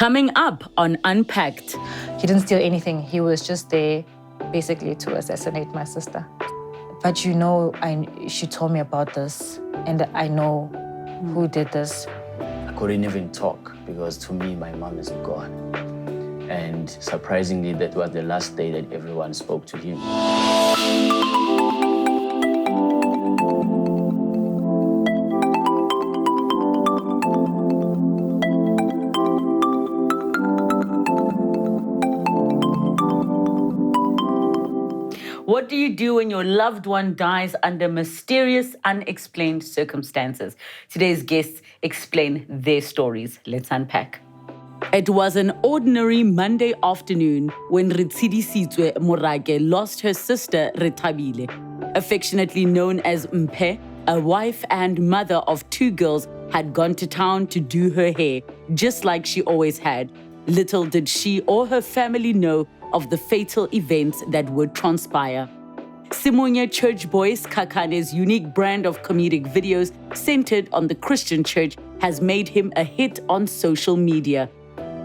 Coming up on Unpacked. He didn't steal anything. He was just there basically to assassinate my sister. But she told me about this and I know who did this. I couldn't even talk because to me, my mom is gone. And surprisingly, that was the last day that everyone spoke to him. What do you do when your loved one dies under mysterious, unexplained circumstances? Today's guests explain their stories. Let's unpack. It was an ordinary Monday afternoon when Retshedisitswe Morake lost her sister Rethabile. Affectionately known as Mpe, a wife and mother of 2 girls, had gone to town to do her hair, just like she always had. Little did she or her family know of the fatal events that would transpire. Simunye Church Boy Sikhakhane unique brand of comedic videos centered on the Christian church has made him a hit on social media.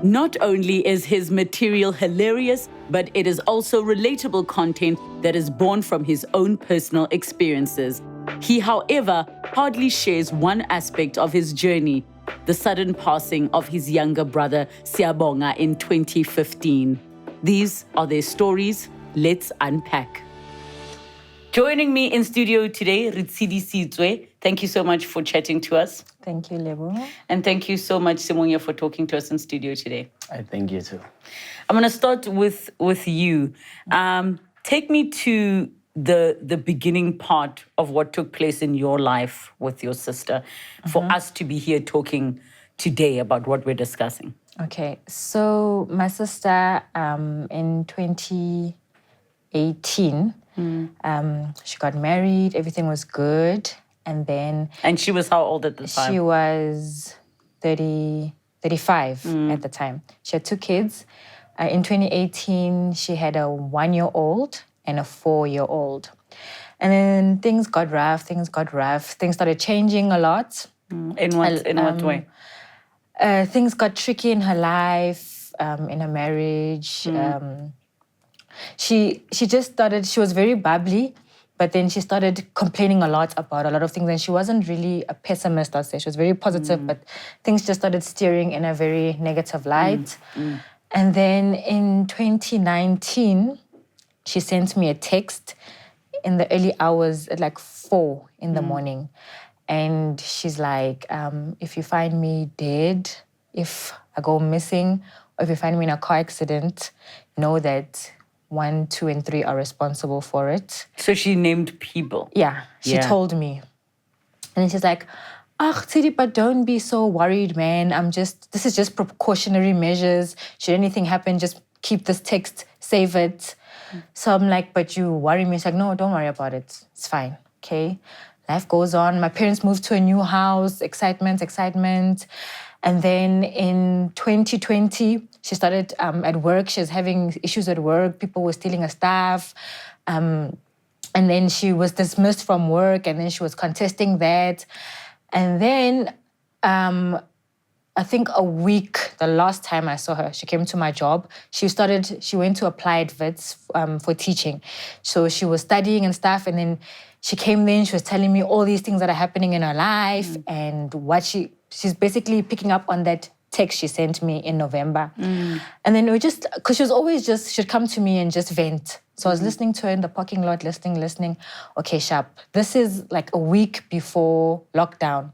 Not only is his material hilarious, but it is also relatable content that is born from his own personal experiences. He, however, hardly shares one aspect of his journey: the sudden passing of his younger brother Siyabonga in 2015. These are their stories. Let's unpack. Joining me in studio today, Retshedisitswe. Thank you so much for chatting to us. Thank you, Lebo. And thank you so much, Simunye, for talking to us in studio today. I thank you too. I'm going to start with you. Take me to the beginning part of what took place in your life with your sister for us to be here talking today about what we're discussing. Okay, so my sister in 2018, she got married, everything was good. And then... And she was how old at the time? She was 35 at the time. She had 2 kids. In 2018, she had a 1-year-old and a 4-year-old. And then things got rough. Things started changing a lot. In what way? Things got tricky in her life, in her marriage. She just started, she was very bubbly, but then she started complaining a lot about a lot of things. And she wasn't really a pessimist, I'd say. She was very positive, but things just started steering in a very negative light. And then in 2019, she sent me a text in the early hours at like 4 in the morning. And she's like, if you find me dead, if I go missing, or if you find me in a car accident, know that 1, 2, and 3 are responsible for it. So she named people? Yeah, she told me. And then she's like, Tidi, but don't be so worried, man. This is just precautionary measures. Should anything happen, just keep this text, save it. So I'm like, but you worry me. She's like, no, don't worry about it. It's fine, okay? Life goes on. My parents moved to a new house. Excitement. And then in 2020, she started at work. She was having issues at work. People were stealing her stuff. And then she was dismissed from work. And then she was contesting that. And then I think a week, the last time I saw her, she came to my job. She went to applied Wits for teaching. So she was studying and stuff. And then she came in, she was telling me all these things that are happening in her life and what she's basically picking up on that text she sent me in November. And then because she was always she'd come to me and just vent. So I was listening to her in the parking lot, listening. Okay, sharp. This is like a week before lockdown.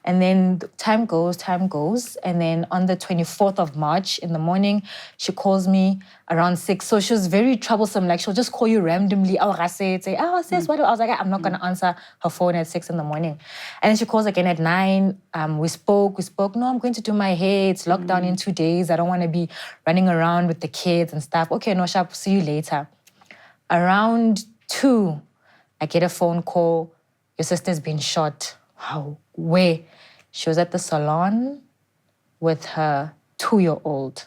And then time goes. And then on the 24th of March in the morning, she calls me around 6. So she was very troublesome. Like she'll just call you randomly. Say, sis, what? I was like, I'm not going to answer her phone at 6 in the morning. And then she calls again at 9. We spoke. No, I'm going to do my hair. It's lockdown in 2 days. I don't want to be running around with the kids and stuff. Okay, no, sharp. See you later. Around 2, I get a phone call. Your sister's been shot. How? Where? She was at the salon with her 2-year-old.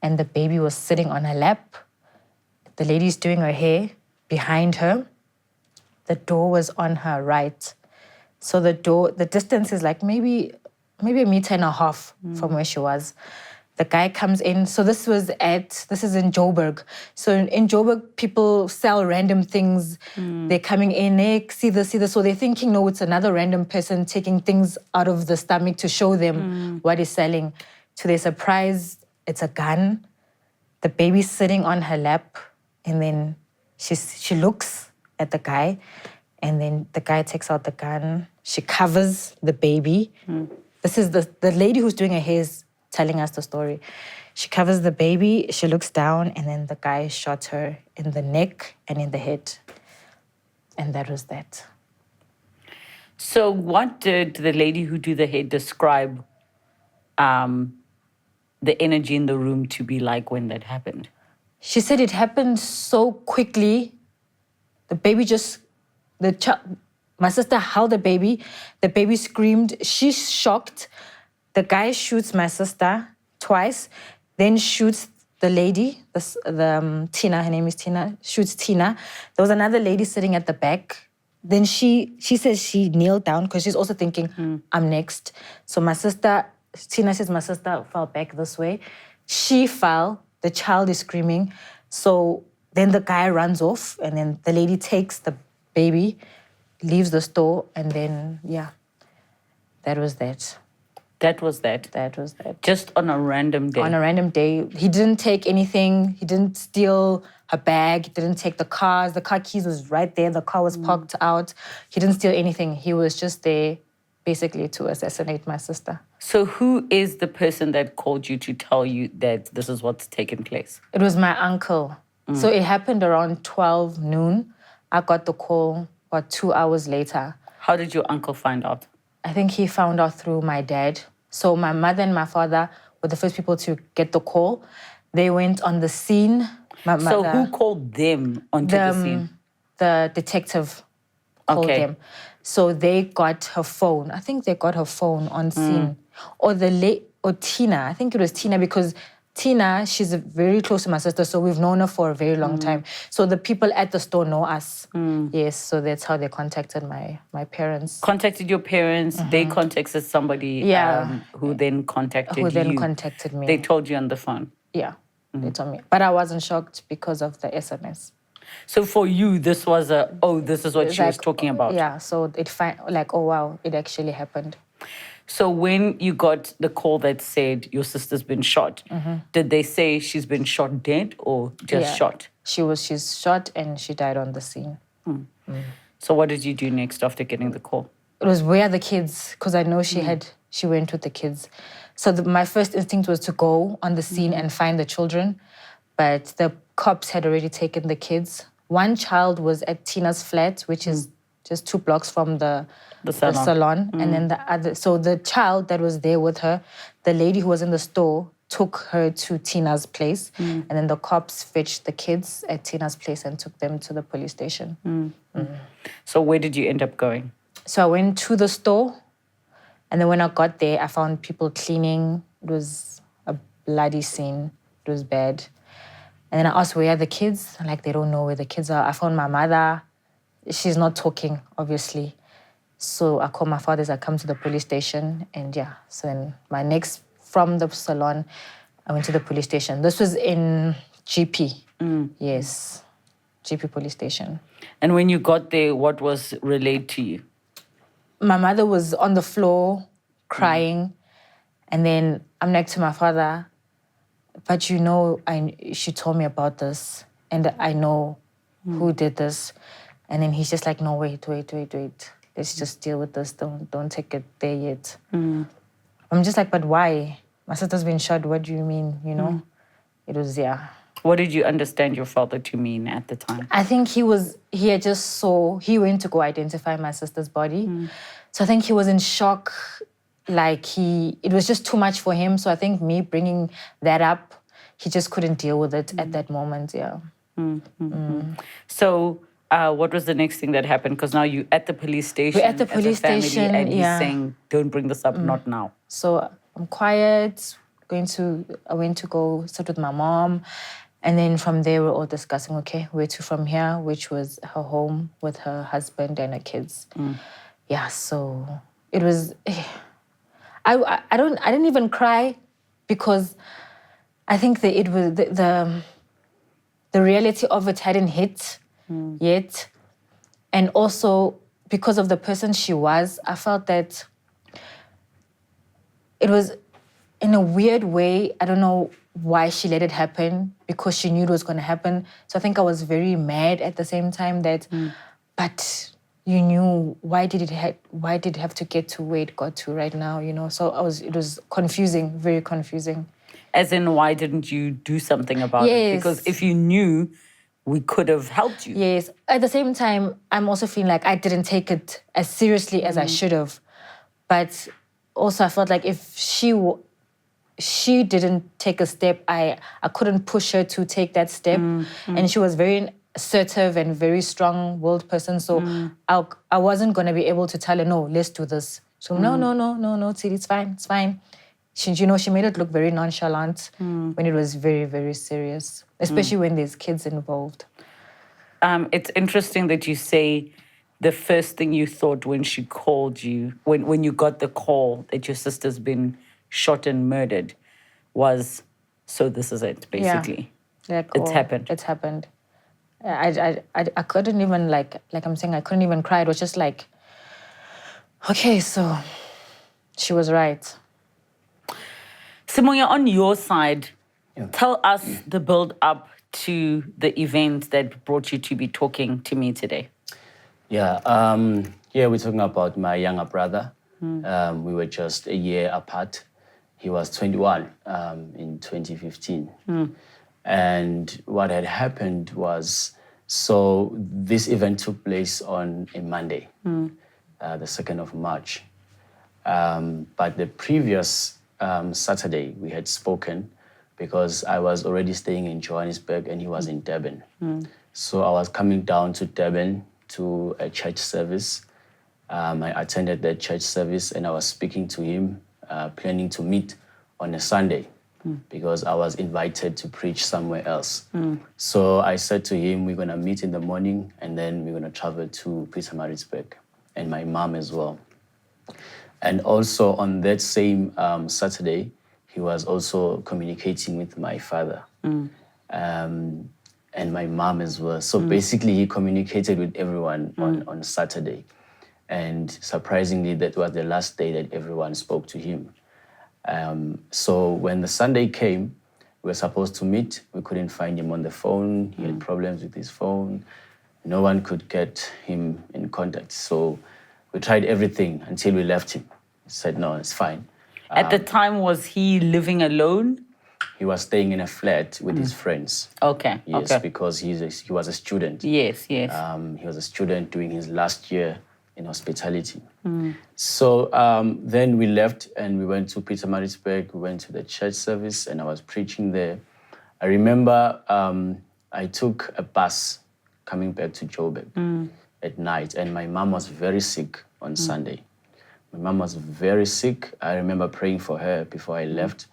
And the baby was sitting on her lap. The lady's doing her hair behind her. The door was on her right. So the distance is like maybe a meter and a half from where she was. The guy comes in. So this is in Joburg. So in Joburg, people sell random things. They're coming in, hey, see this. So they're thinking, no, it's another random person taking things out of the stomach to show them what he's selling. To their surprise, it's a gun. The baby's sitting on her lap. And then she looks at the guy. And then the guy takes out the gun. She covers the baby. This is the lady who's doing her hair is telling us the story. She covers the baby, she looks down, and then the guy shot her in the neck and in the head. And that was that. So what did the lady who do the hair describe the energy in the room to be like when that happened? She said it happened so quickly. The baby my sister held the baby screamed, she's shocked. The guy shoots my sister twice, then shoots the lady, Tina, her name is Tina, shoots Tina. There was another lady sitting at the back. Then she says she kneeled down because she's also thinking, I'm next. So Tina says my sister fell back this way. She fell, the child is screaming. So then the guy runs off and then the lady takes the baby, leaves the store, and then, that was that. That was that? That was that. Just on a random day? On a random day. He didn't take anything. He didn't steal her bag. He didn't take the cars. The car keys was right there. The car was parked out. He didn't steal anything. He was just there basically to assassinate my sister. So who is the person that called you to tell you that this is what's taken place? It was my uncle. So it happened around 12 noon. I got the call about 2 hours later. How did your uncle find out? I think he found out through my dad. So my mother and my father were the first people to get the call. They went on the scene. So who called them onto the scene? The detective called them. So they got her phone. I think they got her phone on scene. Or Tina. I think it was Tina because Tina, she's very close to my sister, so we've known her for a very long time. So the people at the store know us. Yes, so that's how they contacted my parents. Contacted your parents, they contacted somebody who then contacted you. Who then contacted me. They told you on the phone? Yeah, they told me. But I wasn't shocked because of the SMS. So for you, this was this is what she was talking about? Yeah, so oh wow, it actually happened. So when you got the call that said your sister's been shot, did they say she's been shot dead or just shot? She's shot and she died on the scene. So what did you do next after getting the call? It was where are the kids? Because I know she went with the kids. So my first instinct was to go on the scene and find the children, but the cops had already taken the kids. One child was at Tina's flat, which is just 2 blocks from the salon. And then the other, so the child that was there with her, the lady who was in the store took her to Tina's place. And then the cops fetched the kids at Tina's place and took them to the police station. So where did you end up going? So I went to the store. And then when I got there, I found people cleaning. It was a bloody scene. It was bad. And then I asked, where are the kids? Like, they don't know where the kids are. I found my mother. She's not talking, obviously. So I called my father as I come to the police station. And so then from the salon, I went to the police station. This was in GP. Yes, GP police station. And when you got there, what was relayed to you? My mother was on the floor crying. And then I'm next to my father. But she told me about this. And I know who did this. And then he's just like, no, wait. Let's just deal with this. Don't take it there yet. I'm just like, but why? My sister's been shot. What do you mean? It was, What did you understand your father to mean at the time? I think he went to go identify my sister's body. So I think he was in shock. It was just too much for him. So I think me bringing that up, he just couldn't deal with it at that moment, So what was the next thing that happened? Because now you're at the police station. We're at the police station, and he's saying, don't bring this up, not now. So I'm quiet, I went to go sit with my mom. And then from there, we're all discussing, okay, where to from here, which was her home with her husband and her kids. So it was... I didn't even cry because I think that it was the reality of it hadn't hit yet. And also because of the person she was, I felt that it was in a weird way. I don't know why she let it happen, because she knew it was going to happen. So I think I was very mad at the same time that, but you knew, why did it have to get to where it got to right now, you know? So it was confusing, very confusing. As in, why didn't you do something about it? Yes. Because if you knew, we could have helped you. Yes. At the same time, I'm also feeling like I didn't take it as seriously as I should have. But also I felt like if she didn't take a step, I couldn't push her to take that step. And she was very assertive and very strong-willed person. So I wasn't going to be able to tell her, no, let's do this. So no, Tsiri, it's fine. She made it look very nonchalant when it was very, very serious, especially when there's kids involved. It's interesting that you say the first thing you thought when she called you, when you got the call that your sister's been shot and murdered, was, so this is it, basically. Yeah. It's happened. It's happened. I couldn't even, like I'm saying, I couldn't even cry. It was just like, okay, so she was right. Simunye, on your side, tell us the build-up to the event that brought you to be talking to me today. Yeah, we're talking about my younger brother. We were just a year apart. He was 21 in 2015. And what had happened was, so this event took place on a Monday, the 2nd of March. But the previous Saturday, we had spoken because I was already staying in Johannesburg and he was in Durban. So I was coming down to Durban to a church service. I attended that church service and I was speaking to him, planning to meet on a Sunday because I was invited to preach somewhere else. So I said to him, we're going to meet in the morning and then we're going to travel to Pietermaritzburg, and my mom as well. And also on that same Saturday, he was also communicating with my father and my mom as well. So basically he communicated with everyone on Saturday. And surprisingly, that was the last day that everyone spoke to him. So when the Sunday came, we were supposed to meet. We couldn't find him on the phone. He had problems with his phone. No one could get him in contact. So we tried everything until we left him. He said, no, it's fine. At the time, was he living alone? He was staying in a flat with his friends. Okay. Yes, okay. because he was a student. Yes. He was a student doing his last year in hospitality. So then we left and we went to Pietermaritzburg. We went to the church service and I was preaching there. I remember I took a bus coming back to Joburg at night, and my mom was very sick on Sunday. My mom was very sick. I remember praying for her before I left.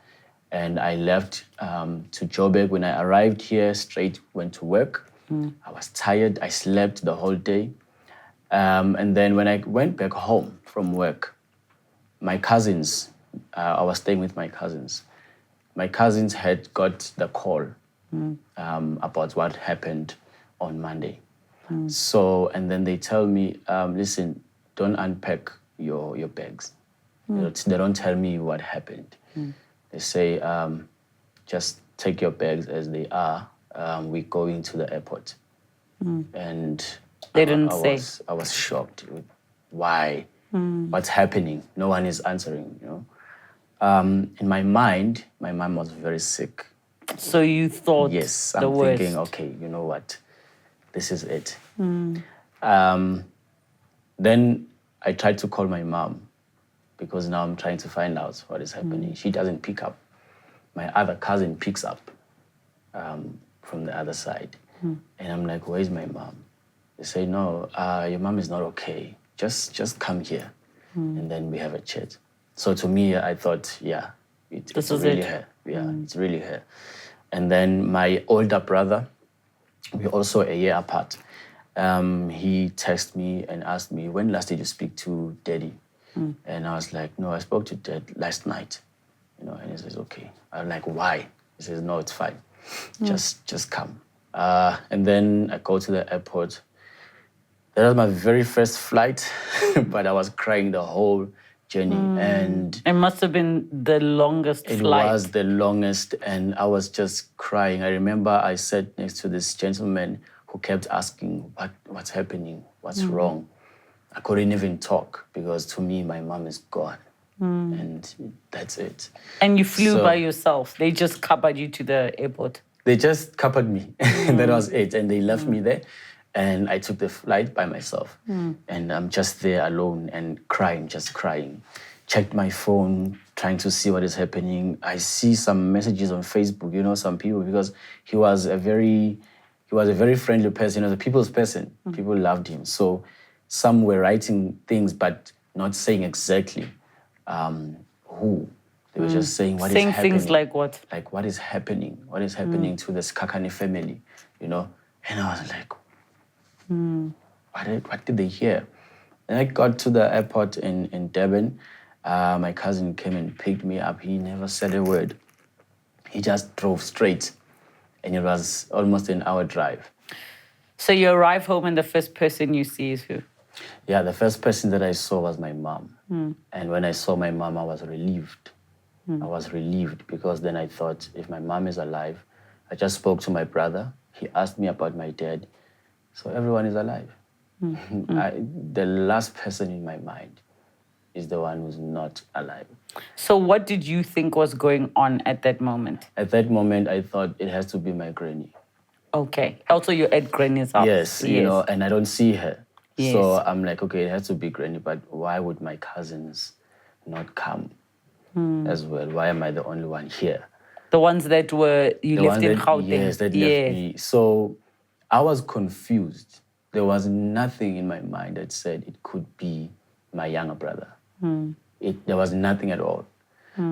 And I left to Joburg. When I arrived here, straight went to work. I was tired. I slept the whole day. And then when I went back home from work, my cousins, I was staying with my cousins. My cousins had got the call about what happened on Monday. So, and then they tell me, listen, don't unpack your bags. They don't tell me what happened. They say, just take your bags as they are. We're going to the airport. And they didn't say. I was shocked. Why? What's happening? No one is answering, you know. In my mind, my mom was very sick. So you thought yes, the I'm worst. thinking, okay, you know what? This is it. Then I tried to call my mom because now I'm trying to find out what is happening. She doesn't pick up. My other cousin picks up from the other side. And I'm like, where's my mom? They say, no, your mom is not okay. Just come here. And then we have a chat. So to me, I thought, yeah, it's really her. Yeah, it's really her. And then my older brother, we're also a year apart. He texted me and asked me, when last did you speak to Daddy? And I was like, no, I spoke to Dad last night. You know, and he says, okay. I'm like, why? He He says, no, it's fine. Just come. And then I go to the airport. That was my very first flight, but I was crying the whole journey. And It must have been the longest flight. it was the longest, and I was just crying. I remember I sat next to this gentleman who kept asking, what's happening? What's wrong? I couldn't even talk because to me, my mom is gone. And that's it. And you flew So- by yourself. They just covered you to the airport. They just covered me. That was it. And they left me there. And I took the flight by myself. And I'm just there alone and crying, just crying. Checked my phone, trying to see what is happening. I see some messages on Facebook, you know, some people, because he was a very friendly person, a people's person. People loved him. So some were writing things, but not saying exactly who. They were just saying what is Saying happening. things like what? Like, what is happening? What is happening to the Sikhakhane family, you know? And I was like, what did they hear? And I got to the airport in Durban. My cousin came and picked me up. He never said a word. He just drove straight. And it was almost an hour drive. So you arrive home and the first person you see is who? Yeah, the first person that I saw was my mom. And when I saw my mom, I was relieved. I was relieved because then I thought, if my mom is alive, I just spoke to my brother. He asked me about my dad. So everyone is alive. The last person in my mind is the one who's not alive. So what did you think was going on at that moment? At that moment, I thought it has to be my granny. Okay. Also, you're at Granny's house. Yes, you know, and I don't see her. Yes. So I'm like, okay, it has to be granny, but why would my cousins not come as well? Why am I the only one here? The ones that you The left one in that- Gauteng. Yes, that left me. So I was confused. There was nothing in my mind that said it could be my younger brother. There was nothing at all.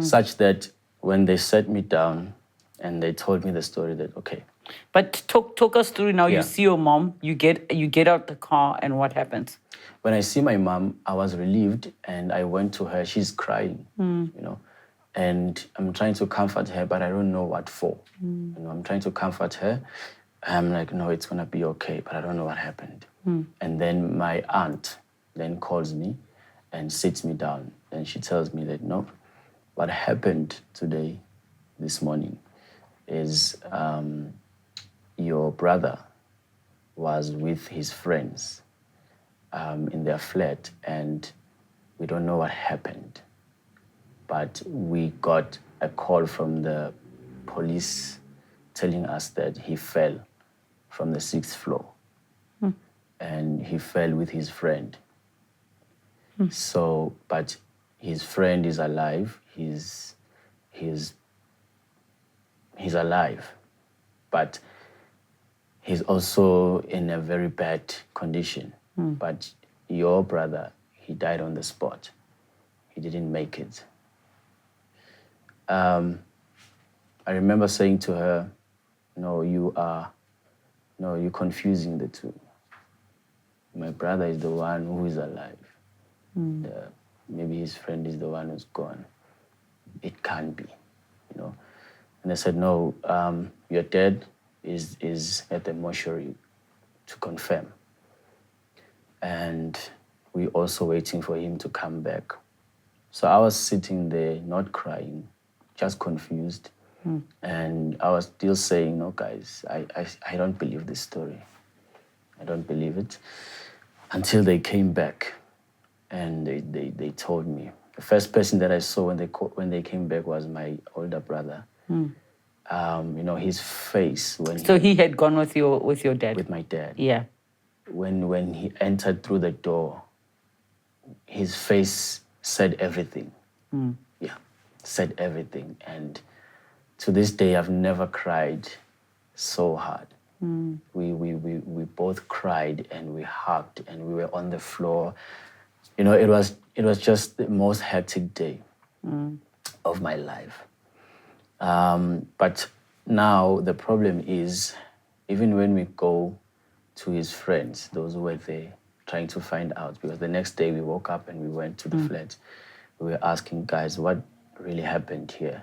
Such that when they sat me down and they told me the story that, okay, But talk us through now. Yeah. You see your mom, you get out the car, and what happens? when I see my mom, I was relieved and I went to her. She's crying, you know, and I'm trying to comfort her, but I don't know what for. You know, I'm trying to comfort her. I'm like, no, it's gonna be okay, but I don't know what happened. And then my aunt then calls me and sits me down, and she tells me that, no, what happened today, this morning, is your brother was with his friends in their flat, and we don't know what happened. But we got a call from the police telling us that he fell from the 6th floor. And he fell with his friend. So, but his friend is alive. He's alive, but he's also in a very bad condition. But your brother, he died on the spot. He didn't make it. I remember saying to her, no, you're confusing the two. My brother is the one who is alive. Maybe his friend is the one who's gone. It can't be, you know. And I said, no, your dad is at the mortuary to confirm. And we're also waiting for him to come back. So I was sitting there, not crying, just confused. And I was still saying, no, guys, I don't believe this story. I don't believe it. Until they came back and they told me. The first person that I saw when they came back was my older brother. You know, his face when So he had gone with your dad? with my dad. Yeah. When he entered through the door, his face said everything. Yeah, said everything. And to this day, I've never cried so hard. We both cried and we hugged and we were on the floor. You know, it was just the most hectic day of my life. But now the problem is, even when we go to his friends, those who were there, trying to find out, because the next day we woke up and we went to the flat. We were asking, guys, what really happened here?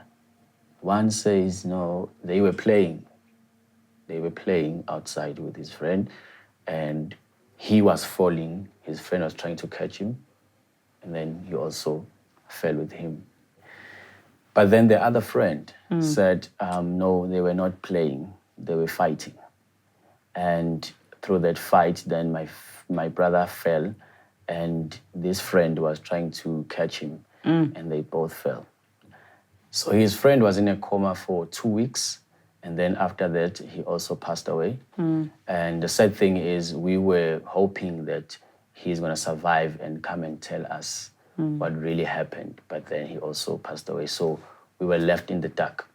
One says, no, they were playing. They were playing outside with his friend, and he was falling. His friend was trying to catch him, and then he also fell with him. But then the other friend said, no, they were not playing. They were fighting. And through that fight, then my brother fell, and this friend was trying to catch him, and they both fell. So his friend was in a coma for 2 weeks, and then after that, he also passed away. And the sad thing is, we were hoping that he's going to survive and come and tell us what really happened, but then he also passed away. So we were left in the dark.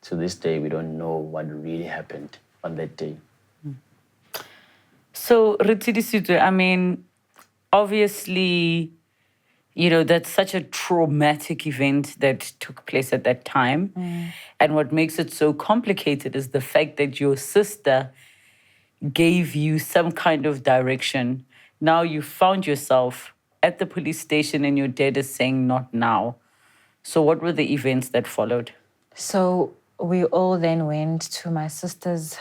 To this day, we don't know what really happened on that day. So, Retshedisitswe, I mean, obviously, you know, that's such a traumatic event that took place at that time. And what makes it so complicated is the fact that your sister gave you some kind of direction. Now you found yourself at the police station and your dad is saying not now. So what were the events that followed? So we all then went to my sister's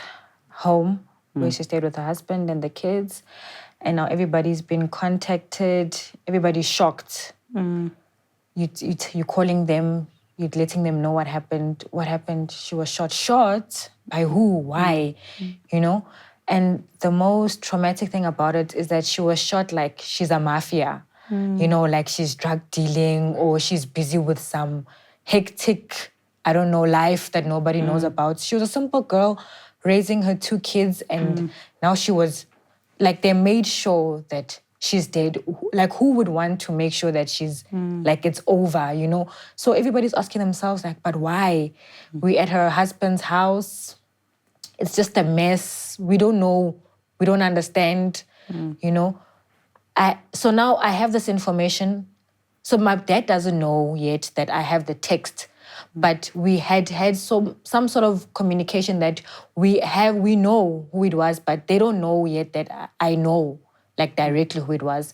home where she stayed with her husband and the kids. And now everybody's been contacted. Everybody's shocked. You're calling them. You're letting them know what happened. What happened? She was shot. Shot? By who? Why? You know? And the most traumatic thing about it is that she was shot like she's a mafia. You know, like she's drug dealing or she's busy with some hectic, I don't know, life that nobody knows about. She was a simple girl raising her 2 kids, and now she was, like, they made sure that she's dead. Like, who would want to make sure that she's, like, it's over, you know? So everybody's asking themselves, like, but why? We at her husband's house. It's just a mess. We don't know. We don't understand, you know? So now I have this information. So my dad doesn't know yet that I have the text, but we had some sort of communication that we know who it was, but they don't know yet that I know, like, directly who it was.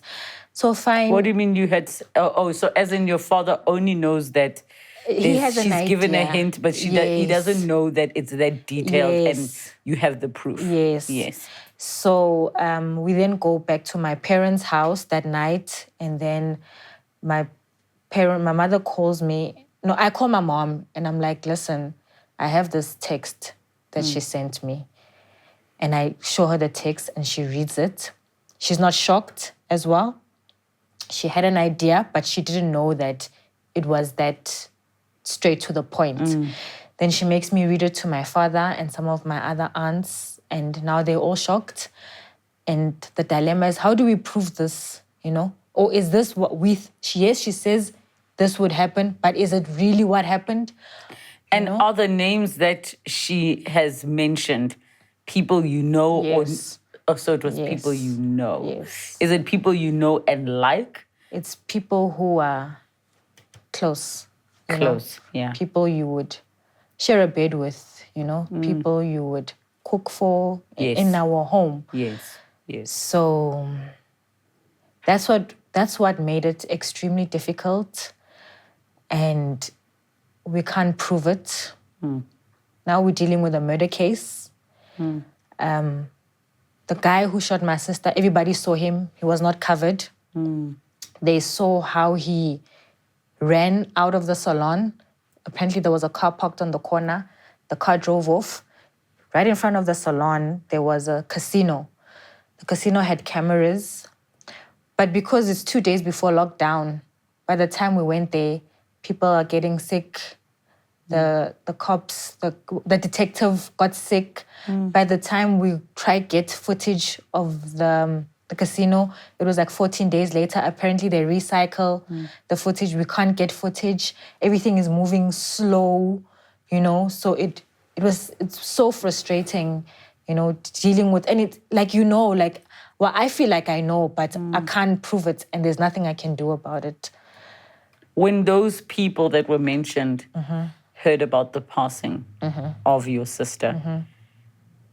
So fine. What do you mean you had? So as in your father only knows that she's given a hint, but he doesn't know that it's that detailed and you have the proof. Yes. So we then go back to my parents' house that night, and then my mother calls me. No, I call my mom, and I'm like, listen, I have this text that she sent me. And I show her the text, and she reads it. She's not shocked as well. She had an idea, but she didn't know that it was that straight to the point. Then she makes me read it to my father and some of my other aunts, and now they're all shocked. And the dilemma is, how do we prove this, you know? Or is this what she says this would happen, but is it really what happened? And are the names that she has mentioned people you know? Yes. So it was people you know. Yes. Is it people you know and like? It's people who are close. Close, yeah. People you would share a bed with, you know, people you would cook for in our home. Yes. So that's what made it extremely difficult, and we can't prove it. Now we're dealing with a murder case. The guy who shot my sister, everybody saw him. He was not covered. They saw how he ran out of the salon. Apparently there was a car parked on the corner. The car drove off. Right in front of the salon, there was a casino. The casino had cameras. But because it's 2 days before lockdown, by the time we went there, people are getting sick. The cops, the detective got sick. By the time we tried to get footage of the casino, it was like 14 days later. Apparently they recycle the footage. We can't get footage. Everything is moving slow, you know. So it's so frustrating, you know, dealing with, and it, like, you know, like, well, I feel like I know, but I can't prove it, and there's nothing I can do about it. When those people that were mentioned heard about the passing of your sister,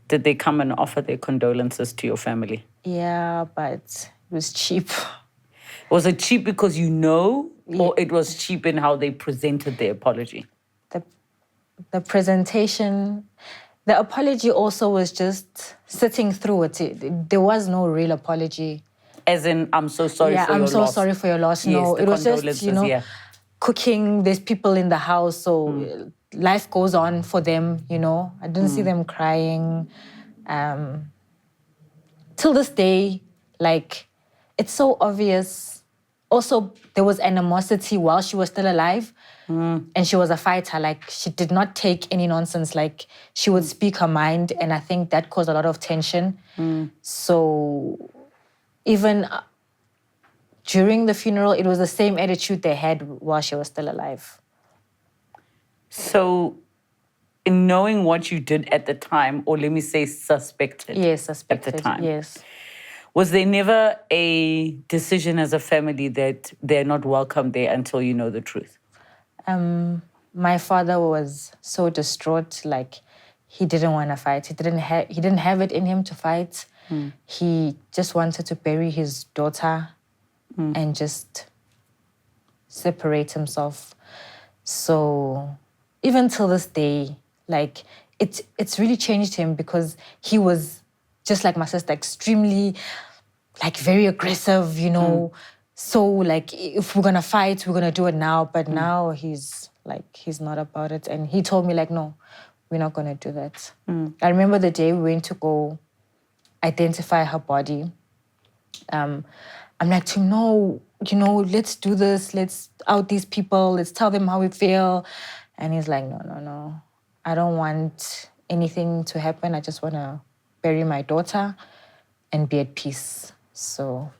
did they come and offer their condolences to your family? Yeah, but it was cheap. Was it cheap because you know, or it was cheap in how they presented their apology? the presentation, the apology also was just sitting through it. There was no real apology. As in, I'm so sorry for your loss. I'm so sorry for your loss. Yes, No, the it was just, condolences, cooking. There's people in the house, so life goes on for them, I didn't see them crying. Till this day, like, it's so obvious. Also, there was animosity while she was still alive. And she was a fighter. Like, she did not take any nonsense. Like, she would speak her mind. And I think that caused a lot of tension. So even during the funeral, it was the same attitude they had while she was still alive. So, in knowing what you did at the time, or let me say suspected. Yes, suspected. At the time. Yes. Was there never a decision as a family that they're not welcome there until you know the truth? My father was so distraught, like he didn't want to fight. He didn't have it in him to fight. He just wanted to bury his daughter and just separate himself. So even till this day, like it's really changed him, because he was just like my sister, extremely, like, very aggressive, So, like, if we're gonna fight, we're gonna do it now. But now he's not about it. And he told me, like, no, we're not gonna do that. I remember the day we went to go identify her body. I'm like, to know, let's do this. Let's out these people. Let's tell them how we feel. And he's like, no. I don't want anything to happen. I just want to bury my daughter and be at peace. So,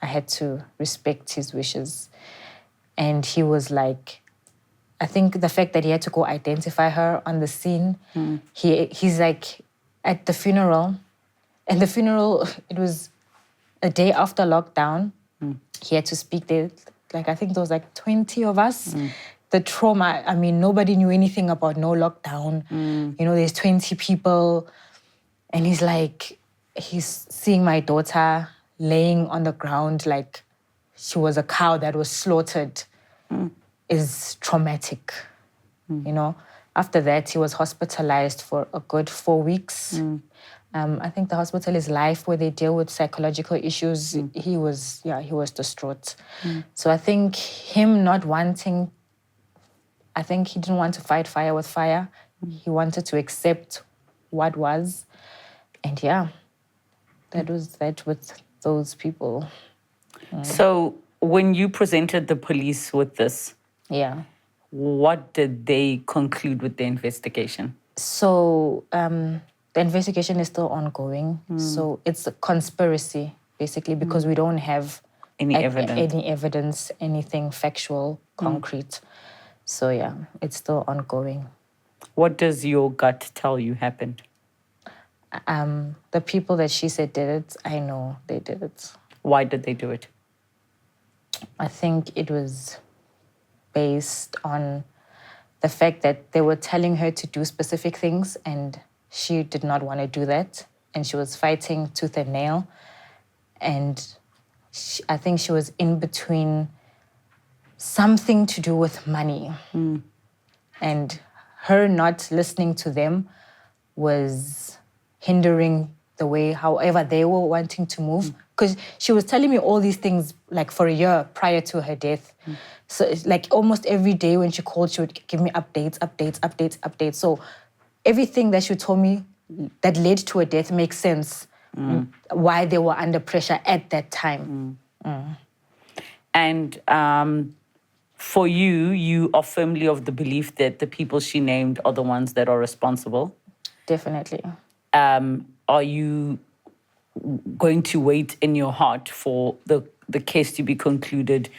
I had to respect his wishes. And he was like, I think the fact that he had to go identify her on the scene, he's like, at the funeral, and the funeral, it was a day after lockdown. He had to speak there. Like, I think there was like 20 of us. The trauma, I mean, nobody knew anything about no lockdown. There's 20 people. And he's like, he's seeing my daughter laying on the ground like she was a cow that was slaughtered is traumatic. After that, he was hospitalized for a good 4 weeks. I think the hospital is Life, where they deal with psychological issues. He was distraught. So I think him not wanting, I think he didn't want to fight fire with fire. He wanted to accept what was. And that was that with those people. So when you presented the police with this, what did they conclude with the investigation? So the investigation is still ongoing. So it's a conspiracy, basically, because we don't have any evidence, anything factual, concrete. So it's still ongoing. What does your gut tell you happened? The people that she said did it, I know they did it. Why did they do it? I think it was based on the fact that they were telling her to do specific things and she did not want to do that. And she was fighting tooth and nail. And I think she was in between something to do with money. And her not listening to them was hindering the way, however, they were wanting to move. Because she was telling me all these things like for a year prior to her death. So it's like almost every day when she called, she would give me updates. So everything that she told me that led to her death makes sense. Why they were under pressure at that time. And for you, you are firmly of the belief that the people she named are the ones that are responsible? Definitely. Are you going to wait in your heart for the case to be concluded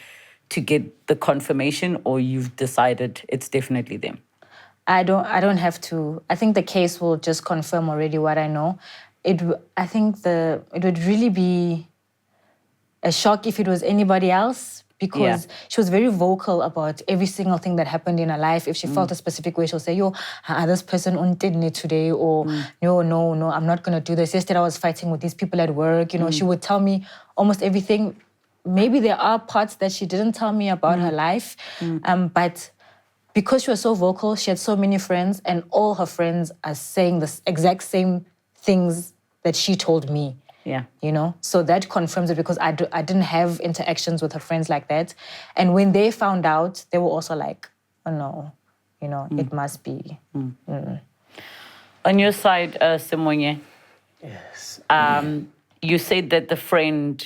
to get the confirmation, or you've decided it's definitely them? I don't have to. I think the case will just confirm already what I know. I think it would really be a shock if it was anybody else, because she was very vocal about every single thing that happened in her life. If she felt a specific way, she'll say, this person did it today, or no, I'm not going to do this. Yesterday I was fighting with these people at work. She would tell me almost everything. Maybe there are parts that she didn't tell me about her life, but because she was so vocal, she had so many friends, and all her friends are saying the exact same things that she told me. Yeah. You know, so that confirms it, because I didn't have interactions with her friends like that. And when they found out, they were also like, oh no, you know, it must be. On your side, Simunye, Yes. you said that the friend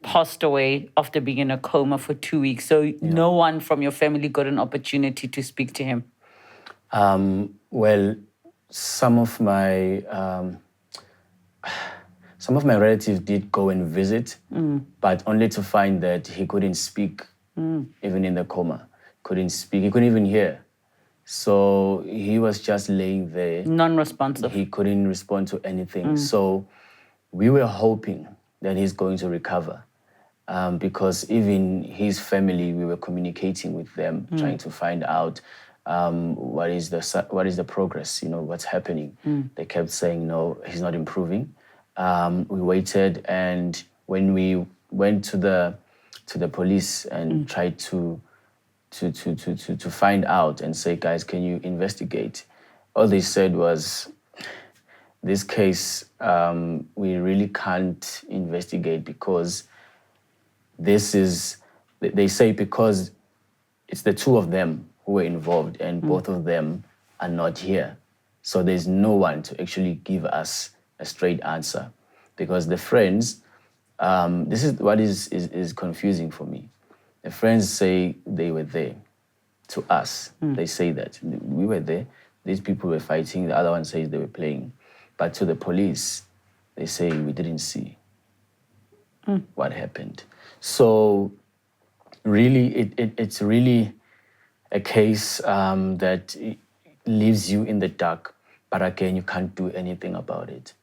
passed away after being in a coma for 2 weeks. So no one from your family got an opportunity to speak to him. Well, some of my relatives did go and visit, but only to find that he couldn't speak, even in the coma. Couldn't speak. He couldn't even hear. So he was just laying there. Non-responsive. He couldn't respond to anything. So we were hoping that he's going to recover, because even his family, we were communicating with them, trying to find out what is the progress, you know, what's happening. They kept saying, no, he's not improving. We waited, and when we went to the police and tried to find out and say, guys, can you investigate? All they said was, this case, we really can't investigate, because they say because it's the two of them who were involved, and both of them are not here. So there's no one to actually give us a straight answer, because the friends, this is what is confusing for me. The friends say they were there. To us, they say that we were there, these people were fighting, the other one says they were playing. But to the police, they say we didn't see what happened. So really, it's really a case that leaves you in the dark, but again, you can't do anything about it.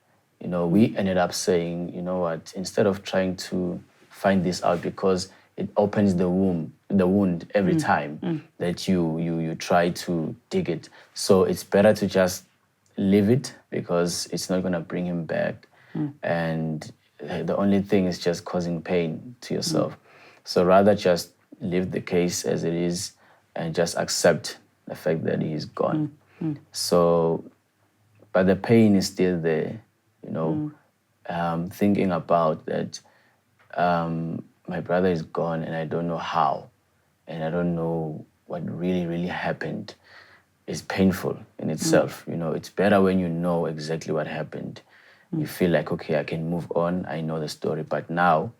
You know, we ended up saying, you know what, instead of trying to find this out, because it opens the wound every time that you try to dig it. So it's better to just leave it, because it's not gonna bring him back. And the only thing is just causing pain to yourself. So rather just leave the case as it is and just accept the fact that he's gone. So, but the pain is still there, you know, thinking about that my brother is gone and I don't know how, and I don't know what really, really happened. Is painful in itself. You know, it's better when you know exactly what happened. You feel like, okay, I can move on, I know the story, but now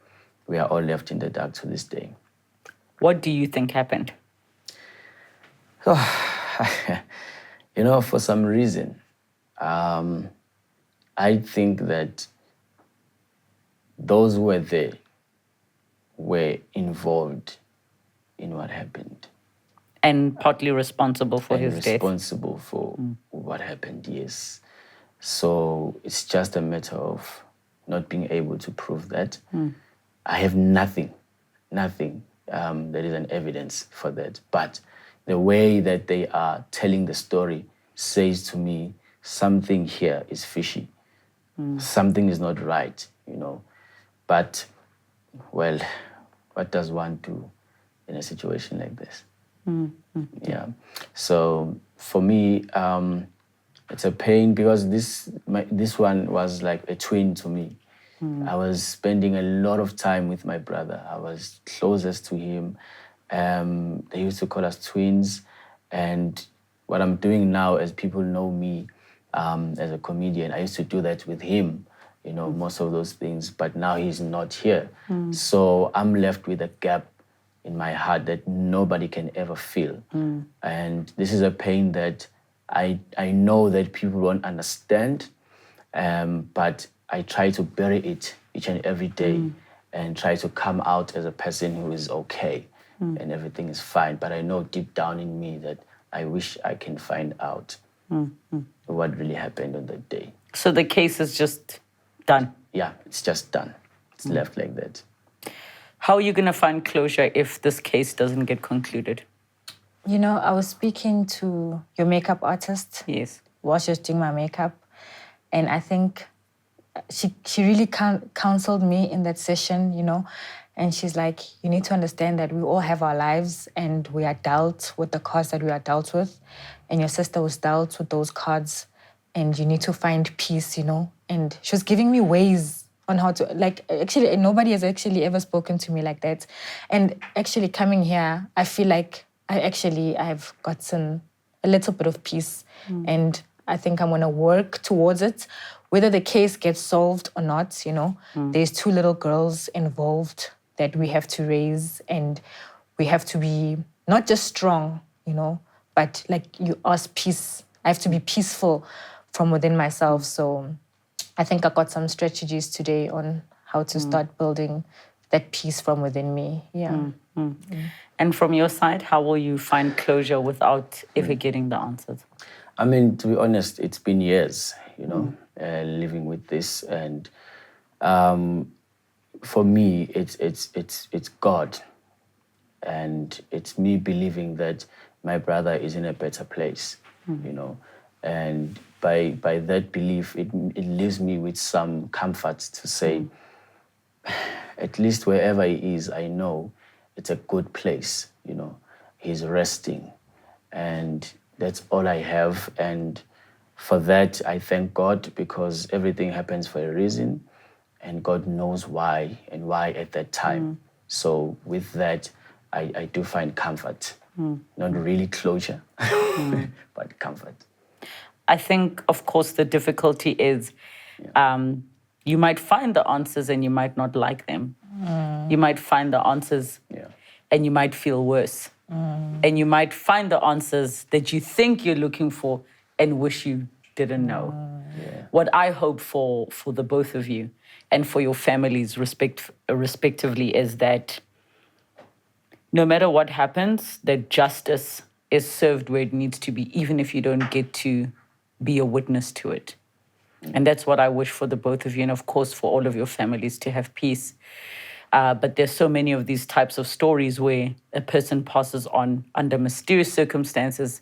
we are all left in the dark to this day. What do you think happened? You know, for some reason, I think that those who were there were involved in what happened. And partly responsible for his death. Responsible for what happened, yes. So it's just a matter of not being able to prove that. I have nothing that is an evidence for that. But the way that they are telling the story says to me, something here is fishy. Something is not right, you know. But, well, what does one do in a situation like this? Yeah. So for me, it's a pain, because this one was like a twin to me. I was spending a lot of time with my brother. I was closest to him. They used to call us twins. And what I'm doing now, as people know me as a comedian, I used to do that with him, you know, most of those things. But now he's not here. So I'm left with a gap in my heart that nobody can ever feel. And this is a pain that I know that people won't understand, but I try to bury it each and every day and try to come out as a person who is okay and everything is fine. But I know deep down in me that I wish I can find out what really happened on that day. So the case is just done? Yeah, it's just done. It's left like that. How are you going to find closure if this case doesn't get concluded? You know, I was speaking to your makeup artist. Yes. While she was doing my makeup. And I think she really counseled me in that session, you know. And she's like, you need to understand that we all have our lives and we are dealt with the cards that we are dealt with. And your sister was dealt with those cards and you need to find peace, And she was giving me ways on how to, actually, nobody has actually ever spoken to me like that. And actually coming here, I feel like I've gotten a little bit of peace. And I think I'm going to work towards it. Whether the case gets solved or not, there's 2 little girls involved that we have to raise, and we have to be not just strong, but like you ask peace. I have to be peaceful from within myself. So I think I got some strategies today on how to start building that peace from within me. Yeah. And from your side, how will you find closure without ever getting the answers? I mean, to be honest, it's been years, living with this, and for me, it's God, and it's me believing that my brother is in a better place, and by that belief, it leaves me with some comfort to say, at least wherever he is, I know it's a good place, he's resting, and that's all I have. And for that, I thank God, because everything happens for a reason, and God knows why and why at that time. So with that, I do find comfort, not really closure, but comfort. I think, of course, the difficulty is you might find the answers and you might not like them. You might find the answers and you might feel worse. And you might find the answers that you think you're looking for and wish you didn't know. What I hope for the both of you and for your families respectively is that no matter what happens, that justice is served where it needs to be, even if you don't get to be a witness to it. And that's what I wish for the both of you, and of course for all of your families to have peace. But there's so many of these types of stories where a person passes on under mysterious circumstances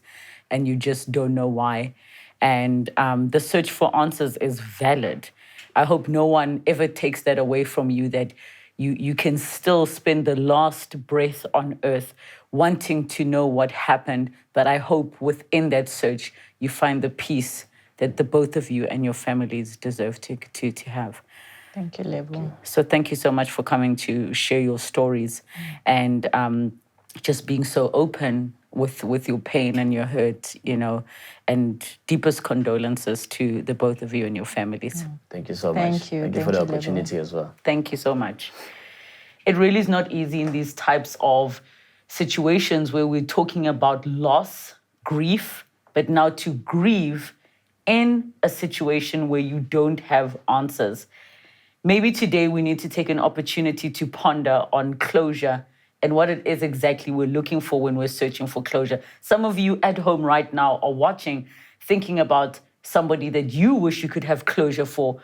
and you just don't know why. And the search for answers is valid. I hope no one ever takes that away from you, that you can still spend the last breath on earth wanting to know what happened. But I hope within that search, you find the peace that the both of you and your families deserve to have. Thank you, Lebo. So thank you so much for coming to share your stories and just being so open with your pain and your hurt, and deepest condolences to the both of you and your families. Thank you so much. Thank you. Thank you for the opportunity as well. Thank you so much. It really is not easy in these types of situations where we're talking about loss, grief, but now to grieve in a situation where you don't have answers. Maybe today we need to take an opportunity to ponder on closure and what it is exactly we're looking for when we're searching for closure. Some of you at home right now are watching, thinking about somebody that you wish you could have closure for,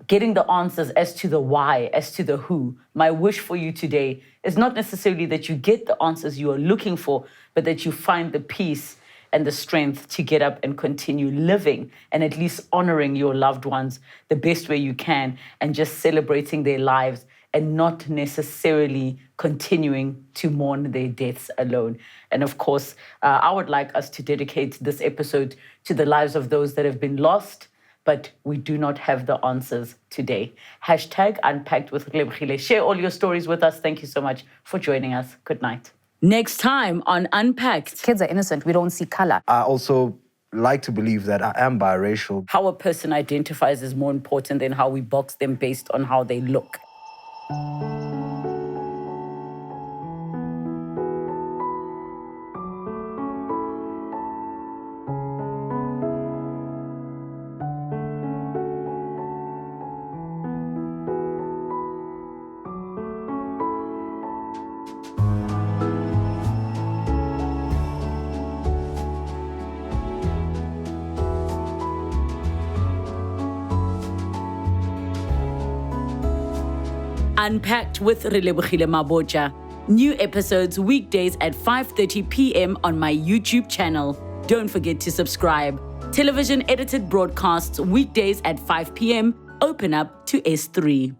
getting the answers as to the why, as to the who. My wish for you today is not necessarily that you get the answers you are looking for, but that you find the peace and the strength to get up and continue living and at least honoring your loved ones the best way you can and just celebrating their lives and not necessarily continuing to mourn their deaths alone. And of course, I would like us to dedicate this episode to the lives of those that have been lost, but we do not have the answers today. #Unpacked with Relebogile. Share all your stories with us. Thank you so much for joining us. Good night. Next time on Unpacked. Kids are innocent. We don't see color. I also like to believe that I am biracial. How a person identifies is more important than how we box them based on how they look. Unpacked with Relebogile Mabotja. New episodes weekdays at 5:30 p.m. on my YouTube channel. Don't forget to subscribe. Television edited broadcasts weekdays at 5 p.m. Open up to S3.